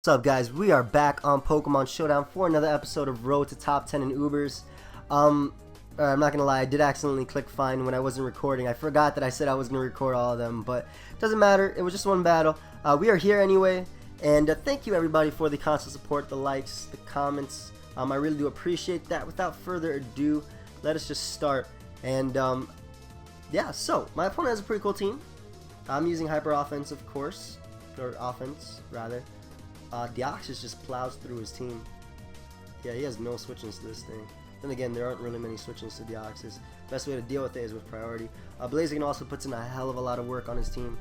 What's up, guys? We are back on Pokemon Showdown for another episode of Road to Top 10 in Ubers. I'm not gonna lie, I did accidentally click find when I wasn't recording. I forgot that I said I was gonna record all of them, but it doesn't matter. It was just one battle. We are here anyway, and thank you everybody for the constant support, the likes, the comments. I really do appreciate that. Without further ado, let us just start. And yeah, so my opponent has a pretty cool team. I'm using Hyper Offense, of course, or Offense rather. Deoxys just plows through his team. Yeah, he has no switch-ins to this thing. Then again, there aren't really many switch-ins to Deoxys. Best way to deal with it is with priority. Blaziken also puts in a hell of a lot of work on his team.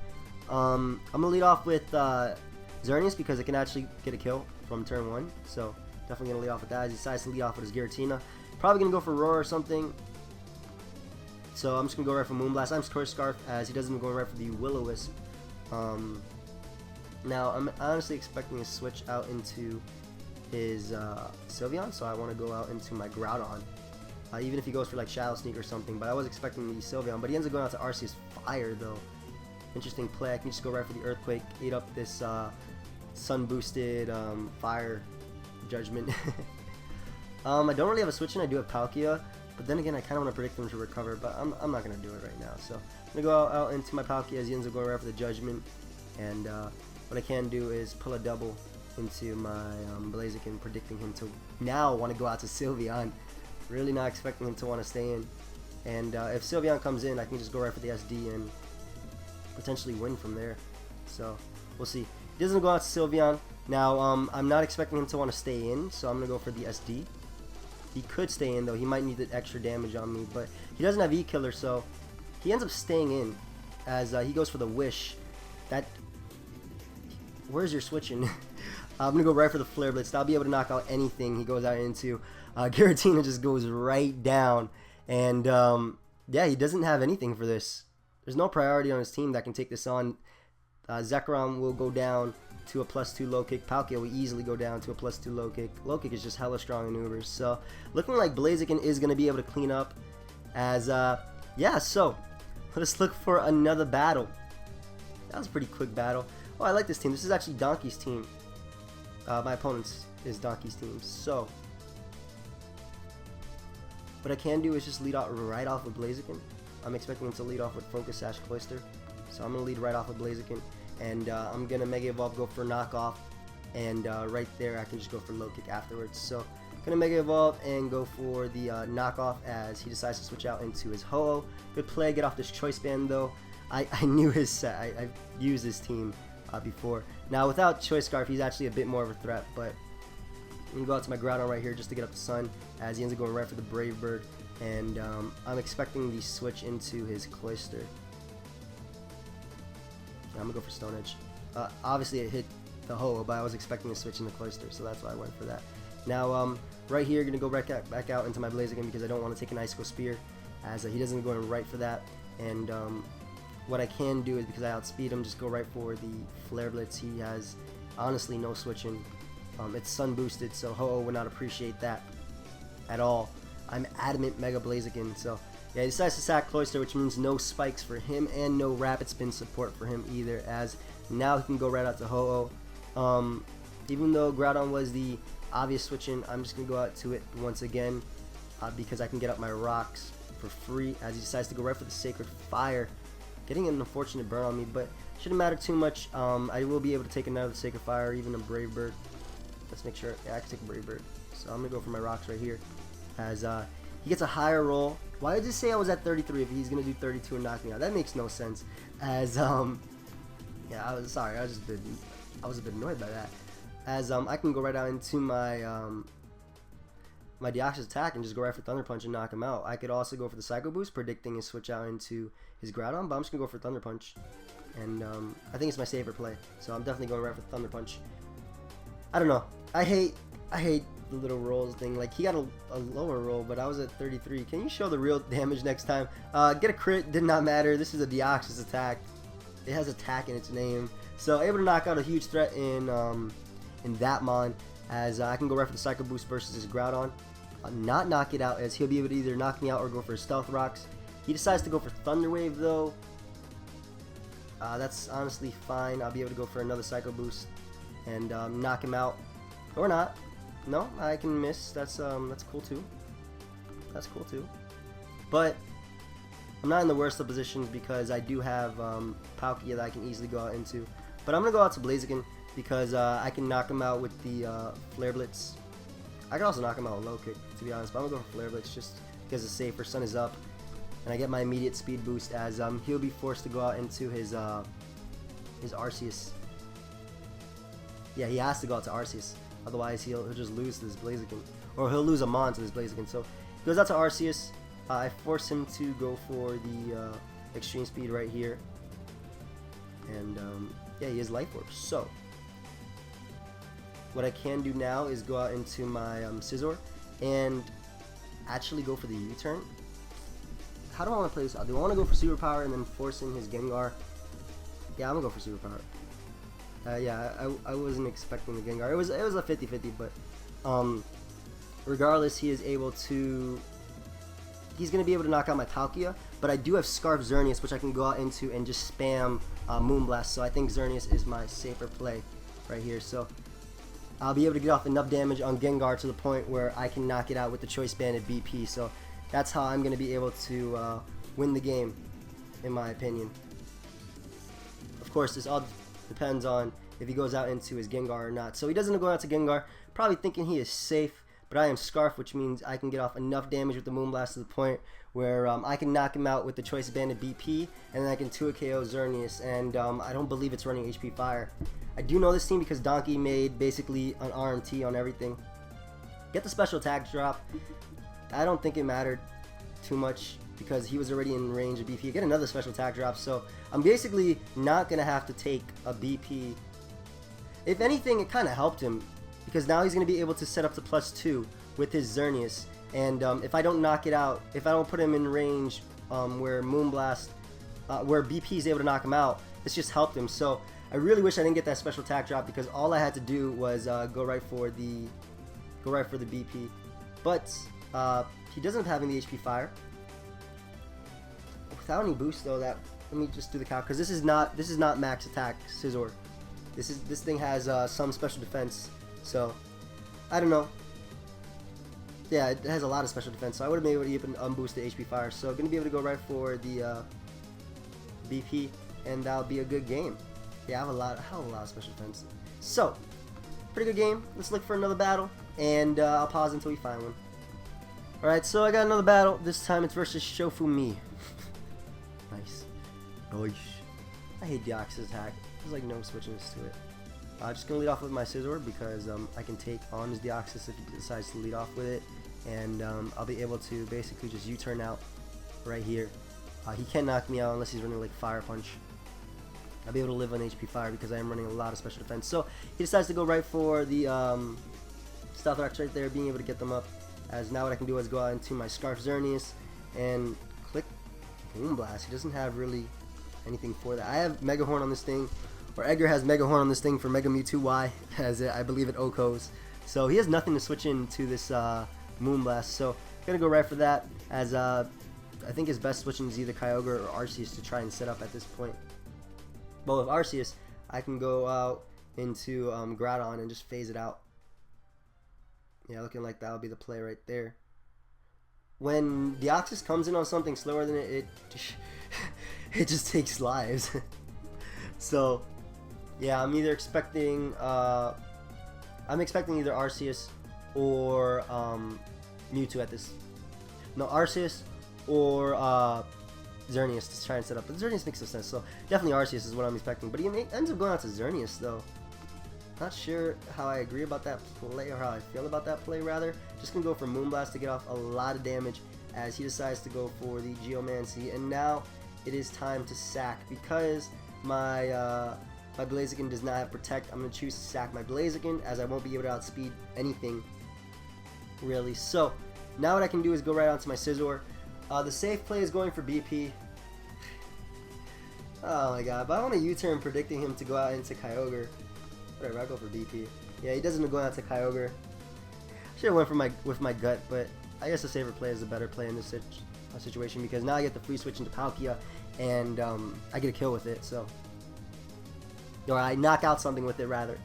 I'm going to lead off with Xerneas because it can actually get a kill from turn 1. So definitely going to lead off with that. He decides to lead off with his Giratina. Probably going to go for Roar or something. So I'm just going to go right for Moonblast. I'm Squirt Scarf as he doesn't go right for the Will-O-Wisp. Now, I'm honestly expecting to switch out into his Sylveon, so I want to go out into my Groudon. Even if he goes for like Shadow Sneak or something, but I was expecting the Sylveon, but he ends up going out to Arceus Fire though. Interesting play. I can just go right for the Earthquake, eat up this Sun boosted Fire Judgment. I don't really have a switch in, I do have Palkia, but then again I kind of want to predict him to recover, but I'm not going to do it right now. So I'm going to go out into my Palkia as he ends up going right for the Judgment, and what I can do is pull a double into my Blaziken, predicting him to now want to go out to Sylveon. Really not expecting him to want to stay in. And if Sylveon comes in, I can just go right for the SD and potentially win from there. So we'll see. He doesn't go out to Sylveon. Now I'm not expecting him to want to stay in, so I'm going to go for the SD. He could stay in though. He might need the extra damage on me, but he doesn't have E-Killer, so he ends up staying in as he goes for the Wish. That... Where's your switching? I'm going to go right for the Flare Blitz. I'll be able to knock out anything he goes out into. Giratina just goes right down. And yeah, he doesn't have anything for this. There's no priority on his team that can take this on. Zekrom will go down to a +2 low kick. Palkia will easily go down to a +2 low kick. Low kick is just hella strong in Ubers. So looking like Blaziken is going to be able to clean up. As yeah, so let's look for another battle. That was a pretty quick battle. Oh, I like this team. This is actually Donkey's team. My opponent's is Donkey's team. So, what I can do is just lead out right off with Blaziken. I'm expecting him to lead off with Focus Sash Cloyster. So I'm going to lead right off with Blaziken. And I'm going to Mega Evolve, go for Knockoff. And right there, I can just go for Low Kick afterwards. So, I'm going to Mega Evolve and go for the Knockoff as he decides to switch out into his Ho-Oh. Good play. Get off this Choice Band, though. I knew his set. I've used his team before. Now without Choice Scarf, he's actually a bit more of a threat, but I'm going to go out to my Groudon right here just to get up the Sun as he ends up going right for the Brave Bird, and I'm expecting the switch into his Cloyster. Yeah, I'm going to go for Stone Edge. Obviously it hit the Ho-Oh, but I was expecting to switch into Cloyster, so that's why I went for that. Now right here, going to go back out into my Blaziken because I don't want to take an Icicle Spear as he doesn't go in right for that, and what I can do is, because I outspeed him, just go right for the Flare Blitz. He has honestly no switching. It's Sun boosted, so Ho-Oh would not appreciate that at all. I'm adamant Mega Blaziken, so yeah, he decides to sack Cloyster, which means no spikes for him and no Rapid Spin support for him either, as now he can go right out to Ho-Oh. Even though Groudon was the obvious switch-in, I'm just going to go out to it once again because I can get up my rocks for free as he decides to go right for the Sacred Fire. Getting an unfortunate burn on me, but shouldn't matter too much. I will be able to take another Sacred Fire, even a Brave Bird. Let's make sure. Yeah, I can take a Brave Bird. So I'm going to go for my rocks right here. As he gets a higher roll. Why did you say I was at 33 if he's going to do 32 and knock me out? That makes no sense. As, yeah, I was sorry. I was a bit annoyed by that. As I can go right out into my my Deoxys attack and just go right for Thunder Punch and knock him out. I could also go for the Psycho Boost, predicting his switch out into his Groudon, but I'm just going to go for Thunder Punch. And I think it's my safer play, so I'm definitely going right for Thunder Punch. I don't know. I hate the little rolls thing. Like, he got a lower roll, but I was at 33. Can you show the real damage next time? Get a crit, did not matter. This is a Deoxys attack. It has attack in its name. So able to knock out a huge threat in that mon, as I can go right for the Psycho Boost versus his Groudon. Not knock it out, as he'll be able to either knock me out or go for Stealth Rocks. He decides to go for Thunder Wave though. That's honestly fine. I'll be able to go for another Psycho Boost and knock him out, or not. No, I can miss. That's cool too. That's cool too. But I'm not in the worst of positions because I do have Palkia that I can easily go out into. But I'm gonna go out to Blaziken because I can knock him out with the Flare Blitz. I can also knock him out with Low Kick, to be honest. But I'm gonna go for Flare Blitz just because it's safer. Sun is up, and I get my immediate speed boost as he'll be forced to go out into his Arceus. Yeah, he has to go out to Arceus. Otherwise, he'll just lose to this Blaziken, or he'll lose a Mon to this Blaziken. So he goes out to Arceus. I force him to go for the extreme speed right here, and yeah, he has Life Orb. So what I can do now is go out into my Scizor and actually go for the U-turn. How do I want to play this out? Do I want to go for Superpower and then forcing his Gengar? Yeah, I'm gonna go for Superpower. Yeah, I wasn't expecting the Gengar. It was a 50-50, but regardless, he is able to. He's gonna be able to knock out my Palkia, but I do have Scarf Xerneas, which I can go out into and just spam Moonblast. So I think Xerneas is my safer play right here. So I'll be able to get off enough damage on Gengar to the point where I can knock it out with the Choice Banded BP. So that's how I'm gonna be able to win the game, in my opinion. Of course, this all depends on if he goes out into his Gengar or not. So he doesn't go out to Gengar, probably thinking he is safe, but I am Scarf, which means I can get off enough damage with the Moonblast to the point where I can knock him out with the Choice Banded BP, and then I can 2-KO Xerneas, and I don't believe it's running HP Fire. I do know this team because Donkey made basically an RMT on everything. Get the special attack drop. I don't think it mattered too much because he was already in range of BP. Get another special attack drop, so I'm basically not going to have to take a BP. If anything, it kind of helped him because now he's going to be able to set up to +2 with his Xerneas. And if I don't knock it out, if I don't put him in range where Moonblast, where BP is able to knock him out, this just helped him. So I really wish I didn't get that special attack drop because all I had to do was go right for the BP. But he doesn't have any HP Fire. Without any boost though, let me just do the count because this is not max attack Scizor. This thing has some special defense, so I don't know. Yeah, it has a lot of special defense, so I would have been able to even unboost the HP Fire. So I'm gonna be able to go right for the BP, and that'll be a good game. Yeah, I have a hell of a lot of special defense. So pretty good game. Let's look for another battle, and I'll pause until we find one. All right, so I got another battle. This time it's versus Shofumi. Nice. I hate Deoxys attack. There's like no switchiness to it. I'm just gonna lead off with my Scizor because I can take on his Deoxys if he decides to lead off with it, and I'll be able to basically just U-turn out right here. He can't knock me out unless he's running like Fire Punch. I'll be able to live on HP Fire because I am running a lot of special defense. So he decides to go right for the Stealth Rocks right there, being able to get them up. As now what I can do is go out into my Scarf Xerneas and click Moonblast. He doesn't have really anything for that. I have Mega Horn on this thing, or Edgar has Mega Horn on this thing for Mega Mewtwo Y, as I believe it OHKOs. So he has nothing to switch into this Moonblast. So I'm gonna go right for that, as I think his best switching is either Kyogre or Arceus to try and set up at this point. But with Arceus, I can go out into Groudon and just phase it out. Yeah, looking like that'll be the play right there. When Deoxys comes in on something slower than it it just takes lives. So yeah, I'm expecting either Arceus or Mewtwo at this. No, Arceus or Xerneas to try and set up. But Xerneas makes no sense, so definitely Arceus is what I'm expecting. But he ends up going out to Xerneas though. Not sure how I agree about that play, or how I feel about that play rather. Just gonna go for Moonblast to get off a lot of damage as he decides to go for the Geomancy. And now it is time to sack because my Blaziken does not have Protect. I'm gonna choose to sack my Blaziken as I won't be able to outspeed anything really. So now what I can do is go right onto my Scizor. The safe play is going for BP. Oh my god, but I want to U-turn predicting him to go out into Kyogre. Whatever, I'll go for BP. Yeah, he doesn't go out to Kyogre. Should have went with my gut, but I guess the safer play is the better play in this situation because now I get the free switch into Palkia, and I get a kill with it. So, or I knock out something with it rather.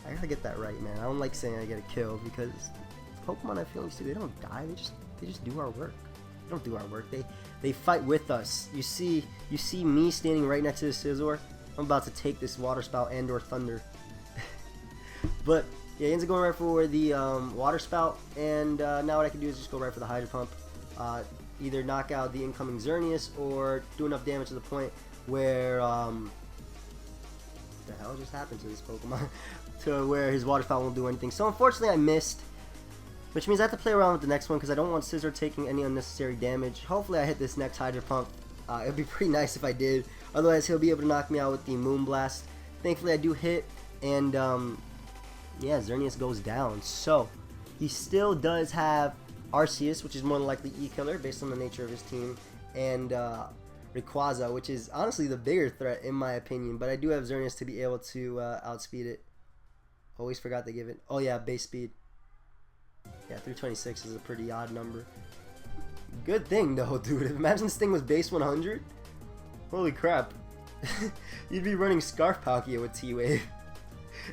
I gotta get that right, man. I don't like saying I get a kill because Pokemon, I feel like, they don't die. They just do our work. They don't do our work. They fight with us. You see me standing right next to the Scizor. I'm about to take this Water Spout and or Thunder. But yeah, he ends up going right for the Water Spout, and now what I can do is just go right for the Hydro Pump. Either knock out the incoming Xerneas or do enough damage to the point where what the hell just happened to this Pokemon to where his Water Spout won't do anything. So unfortunately I missed, which means I have to play around with the next one because I don't want Scizor taking any unnecessary damage. Hopefully I hit this next Hydro Pump. It'd be pretty nice if I did. Otherwise he'll be able to knock me out with the Moonblast. Thankfully I do hit, and yeah, Xerneas goes down. So he still does have Arceus, which is more than likely E-Killer based on the nature of his team, and Rayquaza, which is honestly the bigger threat in my opinion, but I do have Xerneas to be able to outspeed it. Always forgot to give it. Oh yeah, base speed. Yeah, 326 is a pretty odd number. Good thing though, dude. Imagine this thing was base 100. Holy crap. You'd be running Scarf Palkia with T-Wave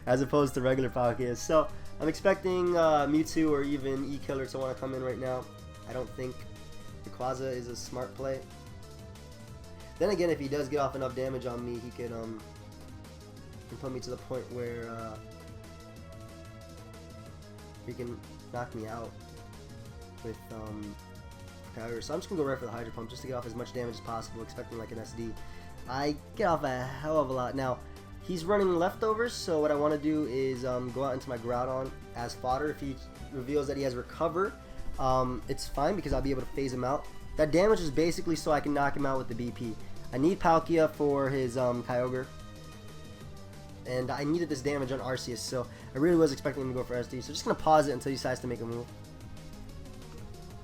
as opposed to regular Palkia. So I'm expecting Mewtwo or even E-Killer to want to come in right now. I don't think Rayquaza is a smart play. Then again, if he does get off enough damage on me, he could put me to the point where he can knock me out with Kyogre. So I'm just gonna go right for the Hydro Pump just to get off as much damage as possible, expecting like an SD. I get off a hell of a lot. Now he's running leftovers, so what I want to do is go out into my Groudon as fodder. If he reveals that he has Recover, it's fine because I'll be able to phase him out. That damage is basically so I can knock him out with the BP. I need Palkia for his Kyogre, and I needed this damage on Arceus, so I really was expecting him to go for SD. So just going to pause it until he decides to make a move.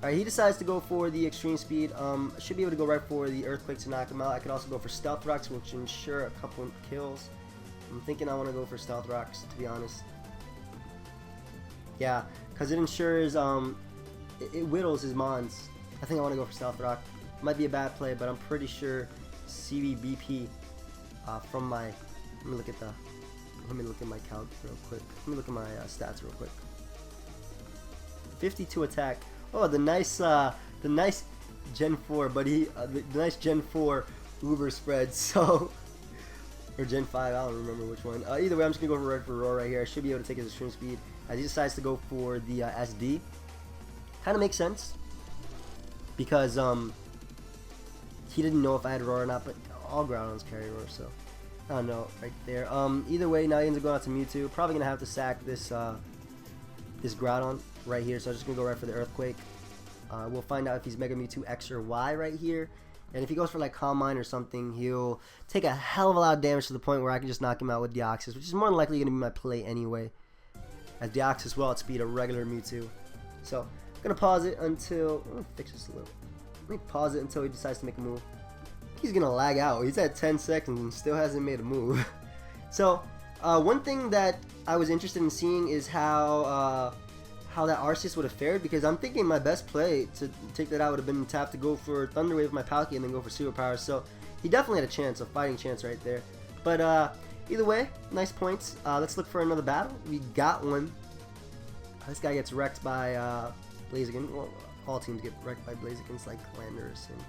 Alright, he decides to go for the Extreme Speed. I should be able to go right for the Earthquake to knock him out. I could also go for Stealth Rocks, which ensure a couple kills. I'm thinking I want to go for Stealth Rocks, to be honest. Yeah, because it ensures, it whittles his Mons. I think I want to go for Stealth Rock. Might be a bad play, but I'm pretty sure CBBP from my, let me look at my calc real quick. Let me look at my stats real quick. 52 attack. Oh, the nice Gen 4, buddy. The nice Gen 4 Uber spread. So, or Gen 5, I don't remember which one. Either way, I'm just gonna go for Roar right here. I should be able to take his Extreme Speed as he decides to go for the SD. Kind of makes sense because he didn't know if I had Roar or not, but all Groudons carry Roar, so I don't know right there. Either way, now he ends up going out to Mewtwo. Probably gonna have to sack this this Groudon right here, so I'm just gonna go right for the Earthquake. We'll find out if he's Mega Mewtwo X or Y right here, and if he goes for like Calm Mind or something, he'll take a hell of a lot of damage to the point where I can just knock him out with Deoxys, which is more than likely gonna be my play anyway, as Deoxys will outspeed a regular Mewtwo. So I'm gonna pause it until, let me fix this a little. Let me pause it until he decides to make a move. He's gonna lag out. He's at 10 seconds and still hasn't made a move. So one thing that I was interested in seeing is how that Arceus would have fared, because I'm thinking my best play to take that out would have been tap to go for Thunder Wave with my Palkia and then go for Superpower. So he definitely had a chance, a fighting chance right there. But either way, nice points. Let's look for another battle. We got one. This guy gets wrecked by Blaziken. Well, all teams get wrecked by Blaziken. It's like Landorus and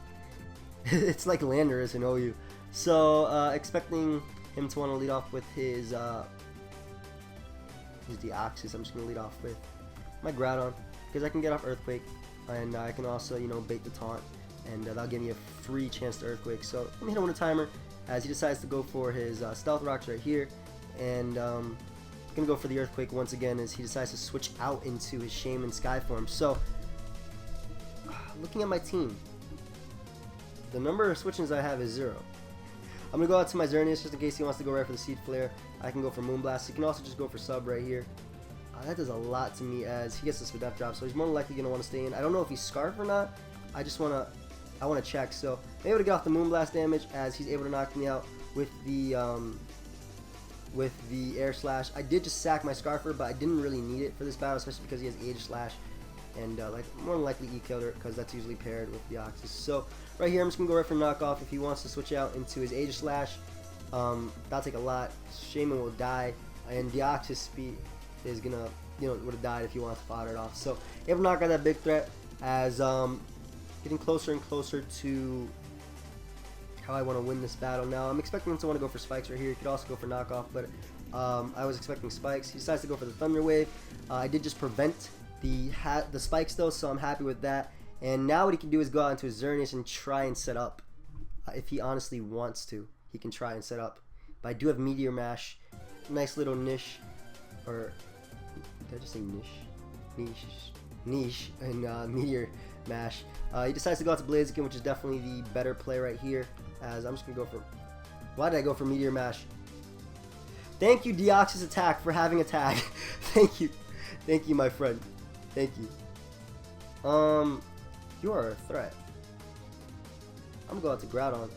it's like Landorus and OU. So expecting him to want to lead off with his Deoxys. I'm just gonna lead off with my Groudon because I can get off Earthquake, and I can also, you know, bait the taunt, and that'll give me a free chance to Earthquake. So let me hit him with a timer as he decides to go for his Stealth Rocks right here, and gonna go for the Earthquake once again as he decides to switch out into his Shaman Sky form. So looking at my team, the number of switches I have is 0. I'm gonna go out to my Xerneas just in case he wants to go right for the Seed Flare. I can go for Moonblast. He can also just go for Sub right here. That does a lot to me as he gets this with Death Drop, so he's more than likely gonna want to stay in. I don't know if he's Scarf or not. I wanna check. So I'm able to get off the Moonblast damage as he's able to knock me out with the Air Slash. I did just sack my Scarfer, but I didn't really need it for this battle, especially because he has Age Slash and like more than likely E-Killer because that's usually paired with Deoxys. So right here, I'm just gonna go right for Knockoff. If he wants to switch out into his Age Slash, that'll take a lot. Shaman will die. and Deoxys speed is gonna, would have died if you wanted to fire it off. So able to knock out that big threat as getting closer and closer to how I want to win this battle. Now I'm expecting him to want to go for spikes right here. He could also go for knockoff, but I was expecting spikes. He decides to go for the thunder wave. I did just prevent the spikes though, so I'm happy with that. And now what he can do is go out into his Xerneas and try and set up. If he honestly wants to, he can try and set up. But I do have Meteor Mash. Nice little niche. Or, did I just say niche? Niche and Meteor Mash. He decides to go out to Blaziken, which is definitely the better play right here. As I'm just going to go for... Why did I go for Meteor Mash? Thank you, Deoxys Attack, for having a tag. Thank you. Thank you, my friend. Thank you. You are a threat. I'm going to go out to Groudon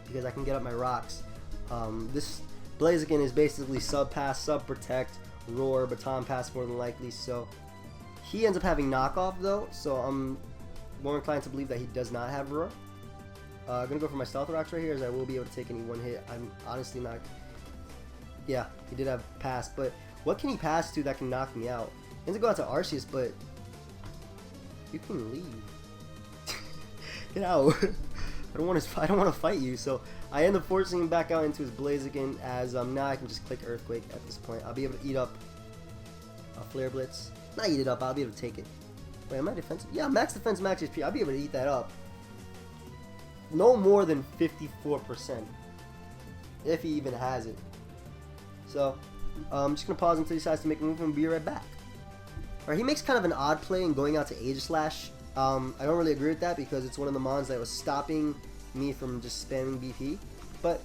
because I can get up my rocks. This Blaziken is basically sub pass, sub protect, roar, baton pass more than likely. So he ends up having knockoff though. So I'm more inclined to believe that he does not have roar. I'm gonna go for my stealth rocks right here, as I will be able to take any one hit. I'm honestly not. Yeah, he did have pass, but what can he pass to that can knock me out? He ends up going out to Arceus, but you can leave. Get out. I don't want to fight you. So I end up forcing him back out into his Blaziken, as now I can just click Earthquake at this point. I'll be able to eat up a Flare Blitz. Not eat it up, I'll be able to take it. Wait, am I defensive? Yeah, max defense, max HP. I'll be able to eat that up. No more than 54%. If he even has it. So I'm just going to pause until he decides to make a move and be right back. Alright, he makes kind of an odd play in going out to Aegislash. I don't really agree with that because it's one of the mons that was stopping me from just spamming BP. But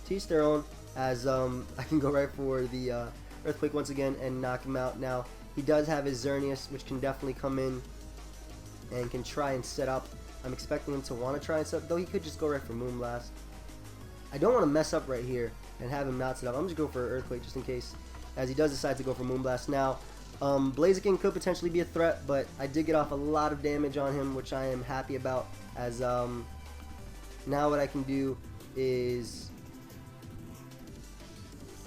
to each their own, as I can go right for the Earthquake once again and knock him out. Now, he does have his Xerneas, which can definitely come in and can try and set up. I'm expecting him to want to try and set up, though he could just go right for Moonblast. I don't want to mess up right here and have him not set up. I'm just going to go for Earthquake just in case, as he does decide to go for Moonblast. Now, Blaziken could potentially be a threat, but I did get off a lot of damage on him, which I am happy about, as now what I can do is...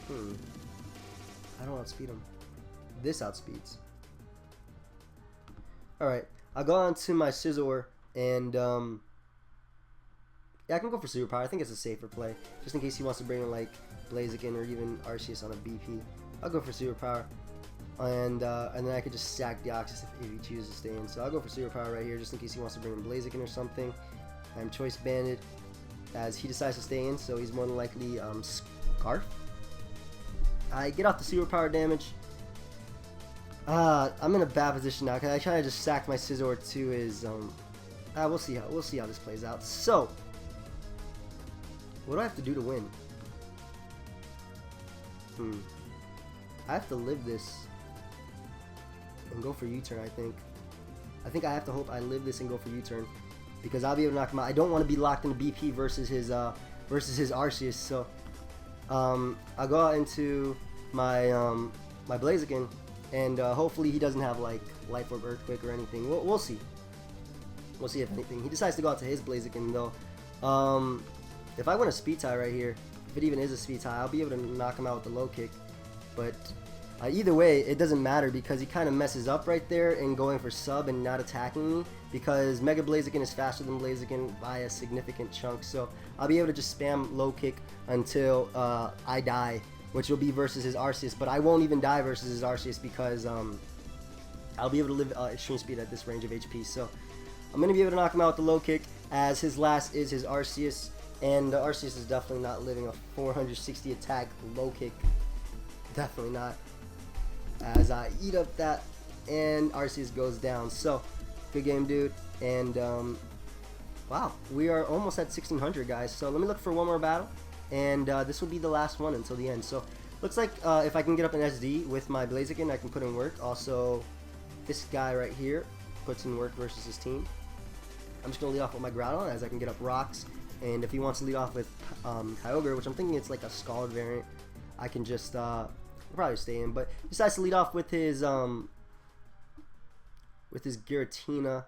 I don't outspeed him. This outspeeds. Alright, I'll go on to my Scizor, and yeah, I can go for Superpower. I think it's a safer play, just in case he wants to bring in like Blaziken or even Arceus on a BP. I'll go for Superpower. And then I could just sack Deoxys if he chooses to stay in. So I'll go for Superpower right here, just in case he wants to bring in Blaziken or something. I'm Choice Banded, as he decides to stay in, so he's more than likely Scarf. I get off the Superpower damage. I'm in a bad position now because I try to just sack my Scizor to his. We'll see how this plays out. So, what do I have to do to win? I have to live this and go for U-turn. I think I have to hope I live this and go for U-turn, because I'll be able to knock him out. I don't want to be locked into BP versus his Arceus. So I'll go out into my my Blaziken, and hopefully he doesn't have like Life Orb, Earthquake, or anything. We'll see. We'll see if anything. He decides to go out to his Blaziken though. If I win a speed tie right here, if it even is a speed tie, I'll be able to knock him out with the low kick. But either way, it doesn't matter, because he kind of messes up right there in going for sub and not attacking me, because Mega Blaziken is faster than Blaziken by a significant chunk. So I'll be able to just spam low kick until I die, which will be versus his Arceus. But I won't even die versus his Arceus, because I'll be able to live extreme speed at this range of HP. So I'm going to be able to knock him out with the low kick, as his last is his Arceus. And the Arceus is definitely not living a 460 attack low kick. Definitely not. As I eat up that, and Arceus goes down. So, good game, dude. And, wow, we are almost at 1600, guys. So, let me look for one more battle, and this will be the last one until the end. So, looks like if I can get up an SD with my Blaziken, I can put in work. Also, this guy right here puts in work versus his team. I'm just going to lead off with my Groudon, as I can get up rocks. And if he wants to lead off with Kyogre, which I'm thinking it's like a Scald variant, I can just probably stay in. But he decides to lead off with his Giratina.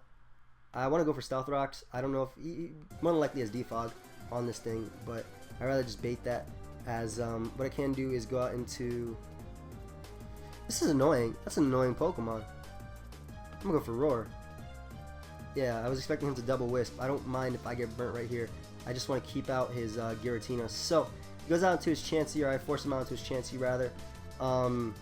I want to go for Stealth Rocks. I don't know if he more than likely has Defog on this thing, but I'd rather just bait that, As what I can do is go out into. This is annoying. That's an annoying Pokemon. I'm gonna go for Roar. Yeah, I was expecting him to double Wisp. I don't mind if I get burnt right here. I just want to keep out his Giratina. So he goes out into his Chansey, or I force him out into his Chansey rather. I'm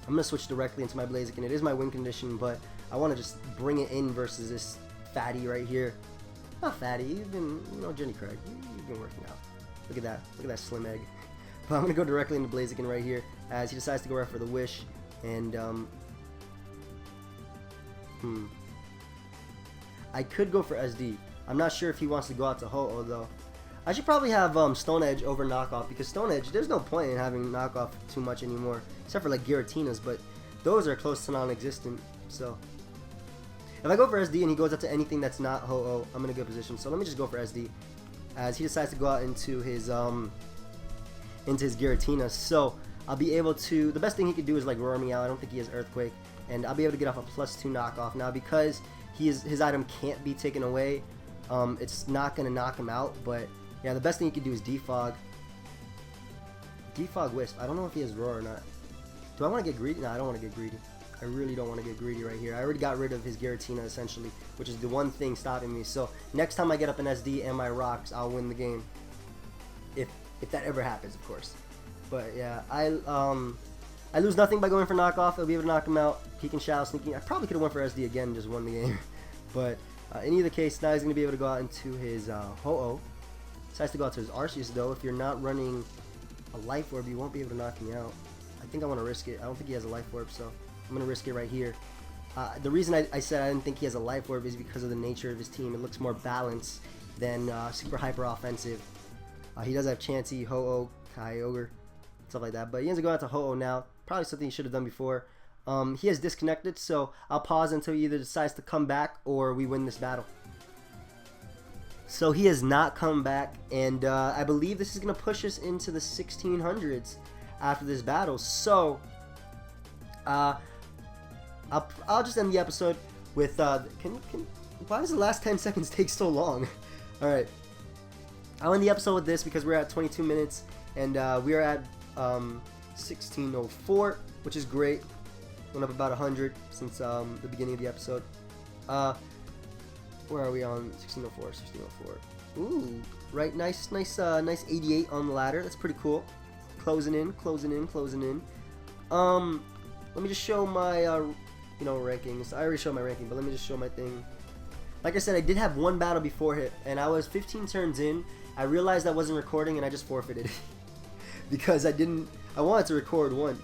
gonna switch directly into my Blaziken. It is my win condition, but I want to just bring it in versus this fatty right here. Not fatty, you've been, Jenny Craig, you've been working out. Look at that slim egg. But I'm gonna go directly into Blaziken right here as he decides to go right for the Wish, and I could go for SD. I'm not sure if he wants to go out to Ho-Oh though. I should probably have Stone Edge over Knockoff, because Stone Edge, there's no point in having Knockoff too much anymore, except for like Giratinas, but those are close to non-existent. So if I go for SD and he goes up to anything that's not Ho-Oh, I'm in a good position. So let me just go for SD as he decides to go out into his Giratina. So I'll be able to, the best thing he could do is like roar me out. I don't think he has Earthquake, and I'll be able to get off a +2 knockoff. Now because his item can't be taken away, it's not going to knock him out, but yeah, the best thing he could do is defog. Defog Wisp. I don't know if he has roar or not. Do I want to get greedy? No, I don't want to get greedy. I really don't want to get greedy right here. I already got rid of his Giratina essentially, which is the one thing stopping me. So next time I get up in SD and my rocks, I'll win the game. If that ever happens, of course. But yeah, I lose nothing by going for knockoff. I'll be able to knock him out. He can shadow sneaking. I probably could have went for SD again and just won the game. But in either case, now he's going to be able to go out into his Ho-Oh. Decides to go out to his Arceus though. If you're not running a Life Orb, you won't be able to knock me out. I think I want to risk it. I don't think he has a Life Orb, so I'm going to risk it right here. The reason I said I didn't think he has a Life Orb is because of the nature of his team. It looks more balanced than super hyper offensive. He does have Chansey, Ho-Oh, Kyogre, stuff like that. But he ends up going out to Ho-Oh now. Probably something he should have done before. He has disconnected, so I'll pause until he either decides to come back or we win this battle. So he has not come back, and I believe this is going to push us into the 1600s after this battle. So I'll just end the episode with why does the last 10 seconds take so long? Alright, I'll end the episode with this because we're at 22 minutes and we are at 1604, which is great. Went up about 100 since the beginning of the episode. Where are we on? 1604, 1604. Ooh, right, nice 88 on the ladder. That's pretty cool. Closing in. Let me just show my rankings. I already showed my ranking, but let me just show my thing. Like I said, I did have one battle before hit, and I was 15 turns in. I realized I wasn't recording, and I just forfeited because I wanted to record one,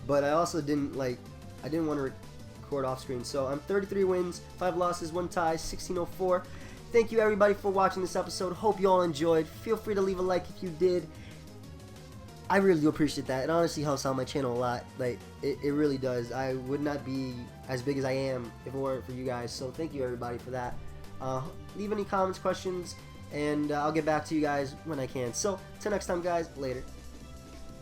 but I also didn't want to record off screen. So I'm 33 wins, 5 losses, 1 tie, 1604. Thank you everybody for watching this episode. Hope you all enjoyed. Feel free to leave a like if you did. I really do appreciate that. It honestly helps out my channel a lot. Like, it really does. I would not be as big as I am if it weren't for you guys. So thank you everybody for that. Leave any comments, questions, and I'll get back to you guys when I can. So, till next time guys, later.